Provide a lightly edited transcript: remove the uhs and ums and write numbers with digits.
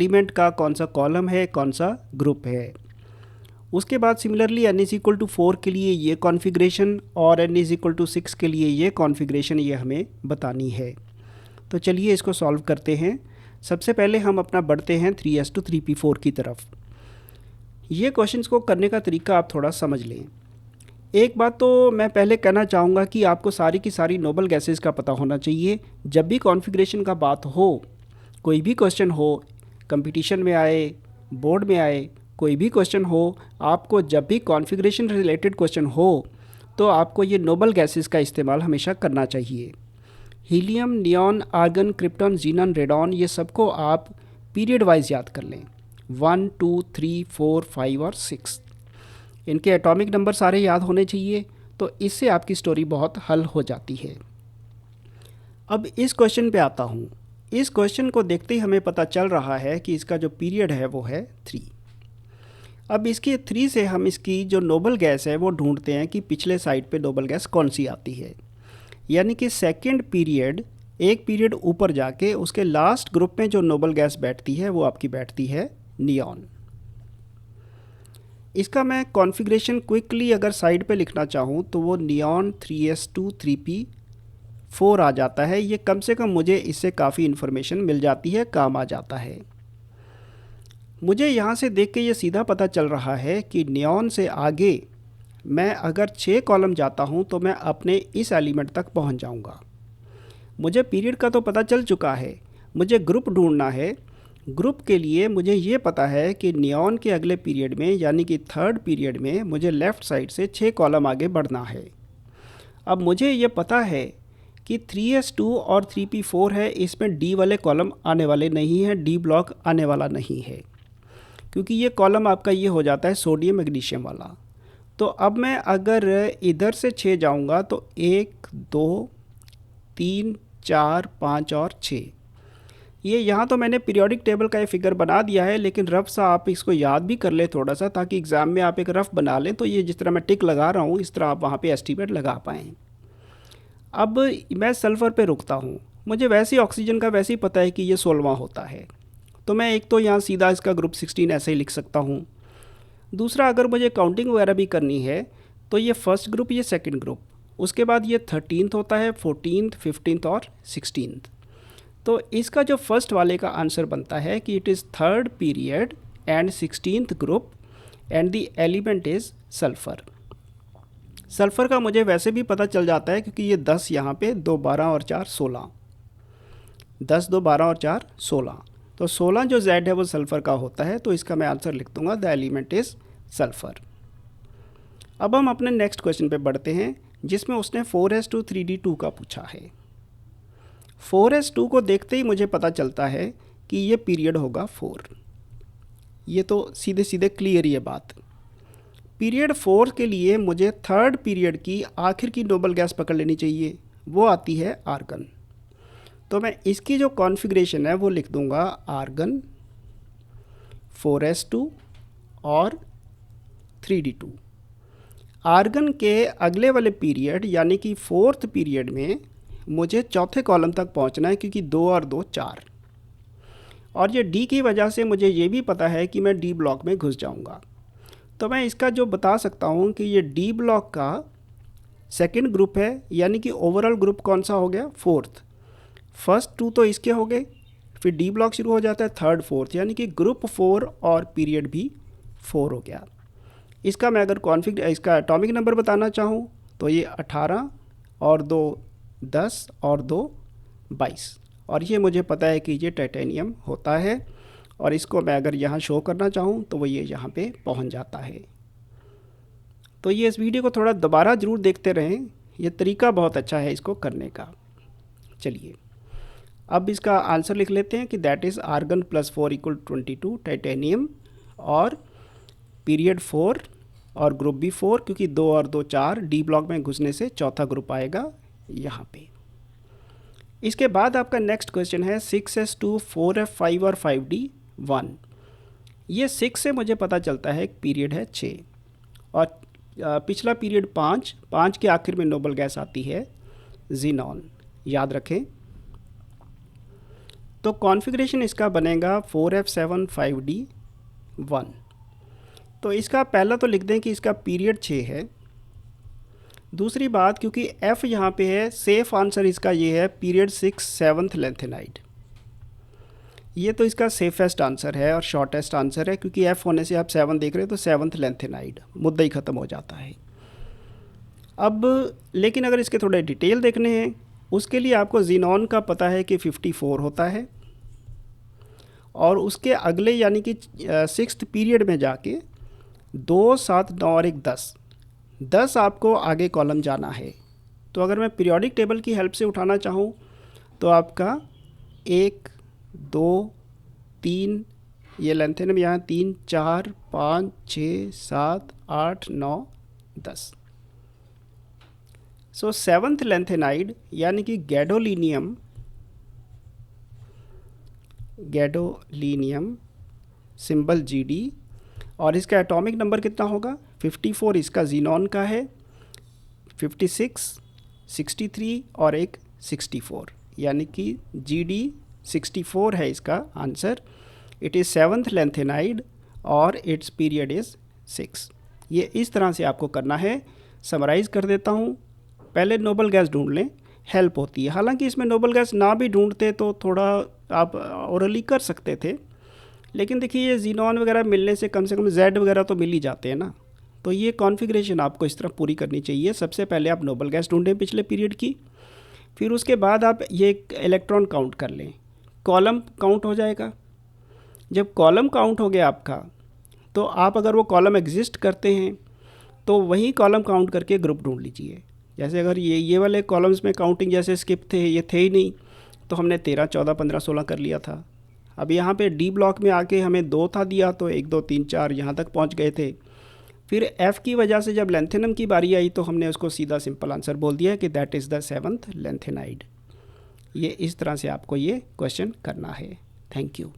Element का कौन सा कॉलम है, कौन सा ग्रुप है। उसके बाद सिमिलरली n=4 के लिए ये कॉन्फ़िगरेशन और n=6 के लिए ये कॉन्फ़िगरेशन ये हमें बतानी है। तो चलिए इसको सॉल्व करते हैं। सबसे पहले हम अपना बढ़ते हैं 3s/3p4 की तरफ। ये क्वेश्चंस को करने का तरीका आप थोड़ा समझ लें। एक बात तो मैं पहले कहना चाहूँगा कि आपको सारी की सारी नोबल गैसेस का पता होना चाहिए। जब भी कॉन्फ़िगरेशन का बात हो, कोई भी क्वेश्चन हो, कंपटीशन में आए, बोर्ड में आए, कोई भी क्वेश्चन हो, आपको जब भी कॉन्फ़िगरेशन रिलेटेड क्वेश्चन हो तो आपको ये नोबल गैसेस का इस्तेमाल हमेशा करना चाहिए। Helium, neon, argon, krypton, xenon, radon, ये सबको आप पीरियड वाइज याद कर लें। 1, 2, 3, 4, 5 और 6 इनके एटॉमिक नंबर सारे याद होने चाहिए। तो इससे आपकी स्टोरी बहुत हल हो जाती है। अब इस क्वेश्चन पे आता हूँ। इस क्वेश्चन को देखते ही हमें पता चल रहा है कि इसका जो पीरियड है वो है 3। अब इसके 3 से हम इसकी जो नोबल गैस है वो ढूंढते हैं कि पिछले साइड पे नोबल गैस कौन सी आती है। यानी कि सेकंड पीरियड, एक पीरियड ऊपर जाके उसके लास्ट ग्रुप में जो नोबल गैस बैठती है वो आपकी बैठती है नियॉन। इसका मैं कॉन्फ़िगरेशन क्विकली अगर साइड पे लिखना चाहूँ तो वो नियॉन 3s2 3p4 आ जाता है। ये कम से कम मुझे इससे काफ़ी इन्फॉर्मेशन मिल जाती है, काम आ जाता है। मुझे यहाँ से देख के ये सीधा पता चल रहा है कि नियॉन से आगे मैं अगर 6 कॉलम जाता हूँ तो मैं अपने इस एलिमेंट तक पहुँच जाऊँगा। मुझे पीरियड का तो पता चल चुका है, मुझे ग्रुप ढूंढना है। ग्रुप के लिए मुझे ये पता है कि नियॉन के अगले पीरियड में यानी कि थर्ड पीरियड में मुझे लेफ़्ट साइड से 6 कॉलम आगे बढ़ना है। अब मुझे ये पता है कि 3s2 और 3p4 है, इसमें डी वाले कॉलम आने वाले नहीं हैं, डी ब्लॉक आने वाला नहीं है, क्योंकि ये कॉलम आपका ये हो जाता है सोडियम मैग्नीशियम वाला। तो अब मैं अगर इधर से 6 जाऊंगा तो 1, 2, 3, 4, 5 और 6। ये यहाँ तो मैंने पीरियोडिक टेबल का ये फिगर बना दिया है, लेकिन रफ सा आप इसको याद भी कर ले थोड़ा सा, ताकि एग्ज़ाम में आप एक रफ बना लें तो ये जिस तरह मैं टिक लगा रहा हूँ इस तरह आप वहाँ पे एस्टीमेट लगा पाएँ। अब मैं सल्फ़र पे रुकता हूँ। मुझे वैसे ही ऑक्सीजन का वैसे ही पता है कि ये 16वां होता है, तो मैं एक तो यहाँ सीधा इसका ग्रुप 16 ऐसे ही लिख सकता हूँ। दूसरा, अगर मुझे काउंटिंग वगैरह भी करनी है तो ये फर्स्ट ग्रुप, ये सेकंड ग्रुप, उसके बाद ये 13th होता है, 14th, 15th और 16th। तो इसका जो फर्स्ट वाले का आंसर बनता है कि it is third period and 16th group and the element is sulphur. Sulphur का मुझे वैसे भी पता चल जाता है क्योंकि ये 10 यहाँ पे 2, 12 और 4, 16, 10, 2, 12 और 4, 16, तो 16 जो Z है वो सल्फ़र का होता है। तो इसका मैं आंसर लिख दूंगा द एलिमेंट इज़ सल्फ़र। अब हम अपने नेक्स्ट क्वेश्चन पे बढ़ते हैं, जिसमें उसने 4s2 3d2 का पूछा है। 4s2 को देखते ही मुझे पता चलता है कि ये पीरियड होगा 4। ये तो सीधे सीधे क्लियर ये बात। पीरियड 4 के लिए मुझे थर्ड पीरियड की आखिर की नोबल गैस पकड़ लेनी चाहिए, वो आती है आर्गन। तो मैं इसकी जो कॉन्फ़िगरेशन है वो लिख दूंगा आर्गन, 4s2 और 3d2। आर्गन के अगले वाले पीरियड यानी कि फोर्थ पीरियड में मुझे चौथे कॉलम तक पहुंचना है, क्योंकि 2 और 2 4, और ये डी की वजह से मुझे ये भी पता है कि मैं डी ब्लॉक में घुस जाऊंगा। तो मैं इसका जो बता सकता हूँ कि ये डी ब्लॉक का सेकंड ग्रुप है, यानी कि ओवरऑल ग्रुप कौन सा हो गया, फोर्थ। फर्स्ट 2 तो इसके हो गए, फिर डी ब्लॉक शुरू हो जाता है थर्ड फोर्थ, यानी कि ग्रुप 4 और पीरियड भी 4 हो गया। इसका मैं अगर इसका एटॉमिक नंबर बताना चाहूँ तो ये 18 और 2 10 और 2 22, और ये मुझे पता है कि ये टाइटेनियम होता है। और इसको मैं अगर यहाँ शो करना चाहूँ तो वो ये यहाँ पे पहुँच जाता है। तो ये इस वीडियो को थोड़ा दोबारा ज़रूर देखते रहें, ये तरीका बहुत अच्छा है इसको करने का। चलिए अब इसका आंसर लिख लेते हैं कि दैट इज़ आर्गन +4 = 22 टाइटेनियम, और पीरियड 4 और ग्रुप भी 4, क्योंकि 2 और 2 4, डी ब्लॉक में घुसने से चौथा ग्रुप आएगा यहाँ पे। इसके बाद आपका नेक्स्ट क्वेश्चन है 6s2 4f5 और 5d1। ये 6 से मुझे पता चलता है पीरियड है 6, और पिछला पीरियड 5 के आखिर में नोबल गैस आती है जीनॉन, याद रखें। तो कॉन्फ़िगरेशन इसका बनेगा 4F7 5D1। तो इसका पहला तो लिख दें कि इसका पीरियड 6 है। दूसरी बात, क्योंकि F यहाँ पे है, सेफ़ आंसर इसका ये है पीरियड 6 7th लेंथेनाइड। ये तो इसका सेफेस्ट आंसर है और शॉर्टेस्ट आंसर है, क्योंकि F होने से आप 7 देख रहे हैं तो 7th लेंथेनाइड, मुद्दा ही ख़त्म हो जाता है। अब लेकिन अगर इसके थोड़े डिटेल देखने हैं, उसके लिए आपको ज़ीनॉन का पता है कि 54 होता है, और उसके अगले यानी कि 6th पीरियड में जाके 2 7 9 और 1 10 आपको आगे कॉलम जाना है। तो अगर मैं पीरियोडिक टेबल की हेल्प से उठाना चाहूँ तो आपका 1 2 3 ये लेंथेनम यहाँ 3 4 5 6 7 8 9 10। सो 7th लेंथेनाइड यानी कि गैडोलीनियम सिंबल GD, और इसका एटॉमिक नंबर कितना होगा 54, इसका ज़ीनॉन का है 56 63 और एक 64, यानी कि GD 64 है इसका answer. It is 7th lanthanide और इट्स पीरियड इज़ 6। ये इस तरह से आपको करना है। समराइज़ कर देता हूँ। पहले नोबल गैस ढूंढ लें, हेल्प होती है। हालांकि इसमें नोबल गैस ना भी ढूंढते तो थोड़ा आप ओरली कर सकते थे, लेकिन देखिए ये ज़ीनॉन वगैरह मिलने से कम Z वगैरह तो मिल ही जाते हैं ना। तो ये कॉन्फ़िगरेशन आपको इस तरह पूरी करनी चाहिए। सबसे पहले आप नोबल गैस ढूंढें पिछले पीरियड की, फिर उसके बाद आप ये इलेक्ट्रॉन काउंट कर लें, कॉलम काउंट हो जाएगा। जब कॉलम काउंट हो गया आपका, तो आप अगर वो कॉलम एग्जिस्ट करते हैं तो वही कॉलम काउंट करके ग्रुप ढूंढ लीजिए। जैसे अगर ये वाले कॉलम्स में काउंटिंग जैसे स्किप थे, ये थे ही नहीं, तो हमने 13 14 15 16 कर लिया था। अब यहाँ पे डी ब्लॉक में आके हमें 2 था दिया, तो 1 2 3 4 यहाँ तक पहुँच गए थे। फिर F की वजह से जब लेंथेनम की बारी आई तो हमने उसको सीधा सिंपल आंसर बोल दिया कि that is the 7th lanthanide. ये इस तरह से आपको ये क्वेश्चन करना है। Thank you.